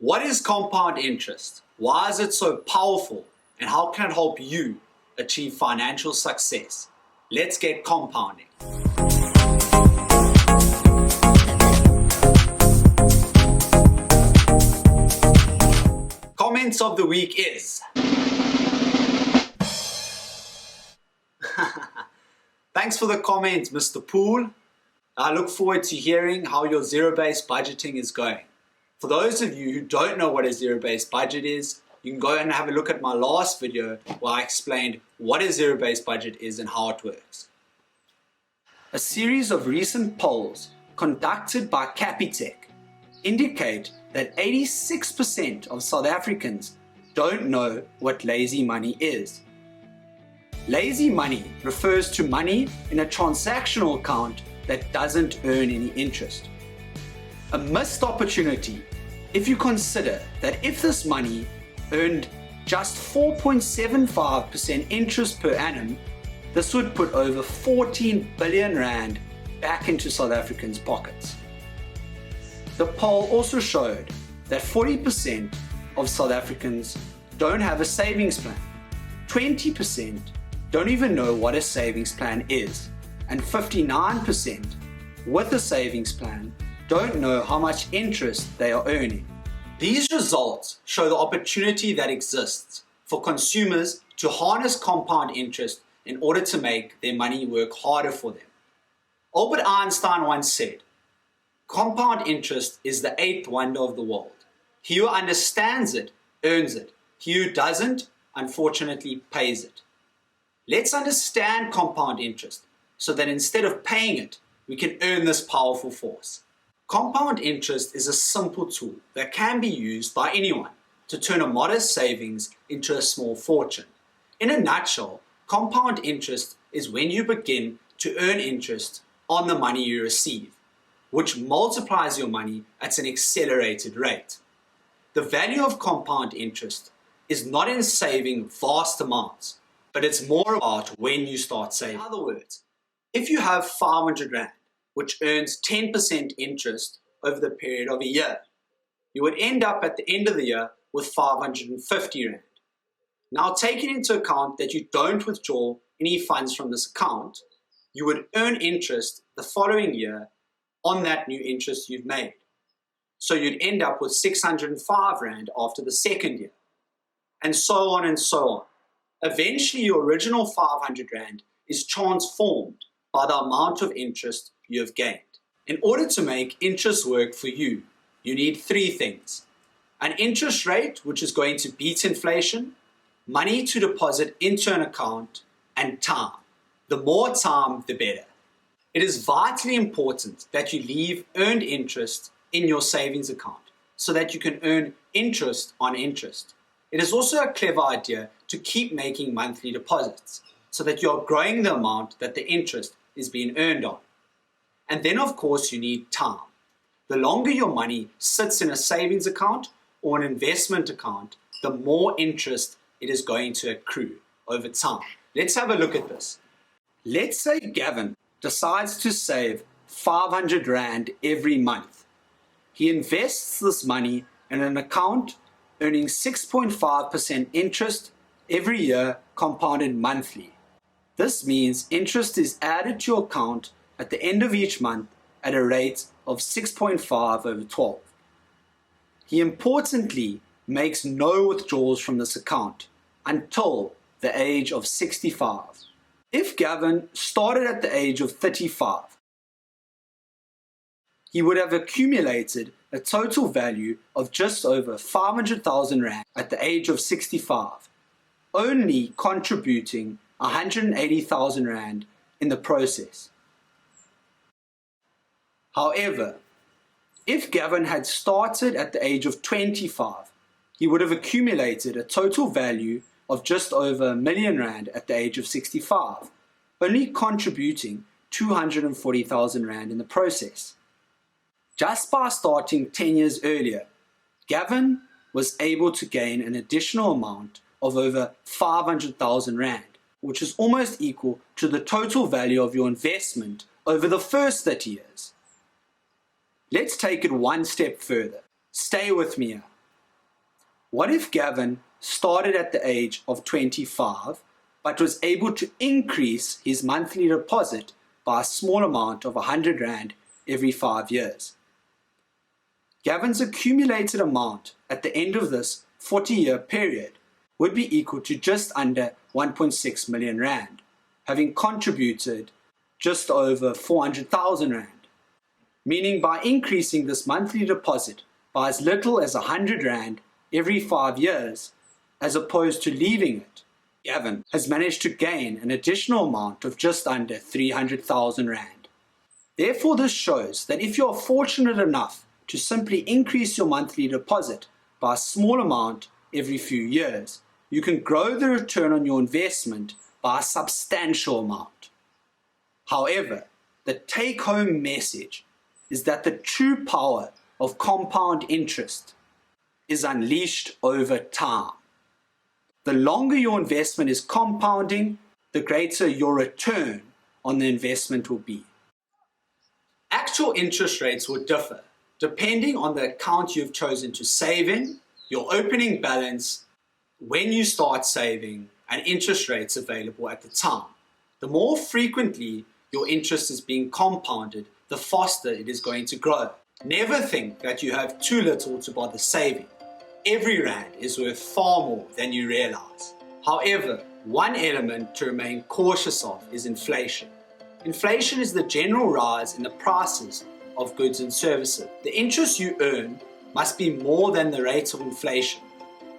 What is compound interest? Why is it so powerful? And how can it help you achieve financial success? Let's get compounding. Comments of the week is thanks for the comment, Mr. Poole. I look forward to hearing how your zero-based budgeting is going. For those of you who don't know what a zero-based budget is, you can go and have a look at my last video where I explained what a zero-based budget is and how it works. A series of recent polls conducted by Capitec indicate that 86% of South Africans don't know what lazy money is. Lazy money refers to money in a transactional account that doesn't earn any interest. A missed opportunity if you consider that if this money earned just 4.75% interest per annum, this would put over 14 billion rand back into South Africans' pockets. The poll also showed that 40% of South Africans don't have a savings plan, 20% don't even know what a savings plan is, and 59% with a savings plan don't know how much interest they are earning. These results show the opportunity that exists for consumers to harness compound interest in order to make their money work harder for them. Albert Einstein once said, "Compound interest is the eighth wonder of the world. He who understands it earns it. He who doesn't, unfortunately, pays it." Let's understand compound interest so that instead of paying it, we can earn this powerful force. Compound interest is a simple tool that can be used by anyone to turn a modest savings into a small fortune. In a nutshell, compound interest is when you begin to earn interest on the money you receive, which multiplies your money at an accelerated rate. The value of compound interest is not in saving vast amounts, but it's more about when you start saving. In other words, if you have 500 Rand, which earns 10% interest over the period of a year, you would end up at the end of the year with 550 Rand. Now, taking into account that you don't withdraw any funds from this account, you would earn interest the following year on that new interest you've made. So you'd end up with 605 Rand after the second year, and so on and so on. Eventually, your original 500 Rand is transformed by the amount of interest you have gained. In order to make interest work for you, you need three things: an interest rate which is going to beat inflation, money to deposit into an account, and time. The more time, the better. It is vitally important that you leave earned interest in your savings account so that you can earn interest on interest. It is also a clever idea to keep making monthly deposits so that you are growing the amount that the interest is being earned on. And then, of course, you need time. The longer your money sits in a savings account or an investment account, the more interest it is going to accrue over time. Let's have a look at this. Let's say Gavin decides to save 500 Rand every month. He invests this money in an account earning 6.5% interest every year compounded monthly. This means interest is added to your account at the end of each month at a rate of 6.5 over 12. He importantly makes no withdrawals from this account until the age of 65. If Gavin started at the age of 35, he would have accumulated a total value of just over 500,000 Rand at the age of 65, only contributing 180,000 Rand in the process. However, if Gavin had started at the age of 25, he would have accumulated a total value of just over R1 million at the age of 65, only contributing 240,000 Rand in the process. Just by starting 10 years earlier, Gavin was able to gain an additional amount of over 500,000 Rand, which is almost equal to the total value of your investment over the first 30 years. Let's take it one step further. Stay with me here. What if Gavin started at the age of 25 but was able to increase his monthly deposit by a small amount of 100 Rand every 5 years? Gavin's accumulated amount at the end of this 40-year period would be equal to just under 1.6 million Rand, having contributed just over 400,000 Rand. Meaning by increasing this monthly deposit by as little as 100 Rand every 5 years, as opposed to leaving it, Gavin has managed to gain an additional amount of just under 300,000 Rand. Therefore, this shows that if you are fortunate enough to simply increase your monthly deposit by a small amount every few years, you can grow the return on your investment by a substantial amount. However, the take-home message is that the true power of compound interest is unleashed over time. The longer your investment is compounding, the greater your return on the investment will be. Actual interest rates will differ depending on the account you've chosen to save in, your opening balance, when you start saving, and interest rates available at the time. The more frequently your interest is being compounded, the faster it is going to grow. Never think that you have too little to bother saving. Every Rand is worth far more than you realize. However, one element to remain cautious of is inflation. Inflation is the general rise in the prices of goods and services. The interest you earn must be more than the rate of inflation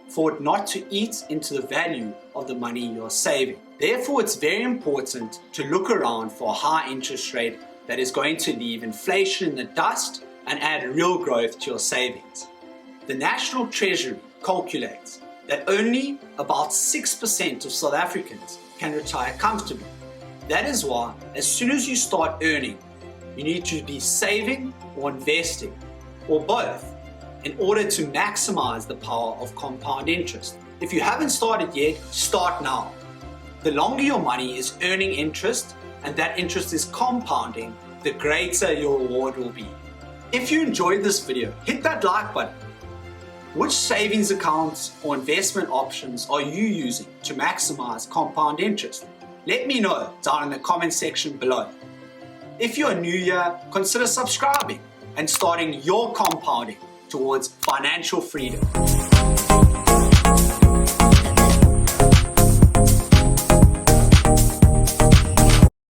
for it not to eat into the value of the money you're saving. Therefore, it's very important to look around for a high interest rate that is going to leave inflation in the dust and add real growth to your savings. The National Treasury calculates that only about 6% of South Africans can retire comfortably. That is why, as soon as you start earning, you need to be saving or investing, or both, in order to maximize the power of compound interest. If you haven't started yet, start now. The longer your money is earning interest and that interest is compounding, the greater your reward will be. If you enjoyed this video, hit that like button. Which savings accounts or investment options are you using to maximize compound interest? Let me know down in the comment section below. If you're new here, consider subscribing and starting your compounding towards financial freedom.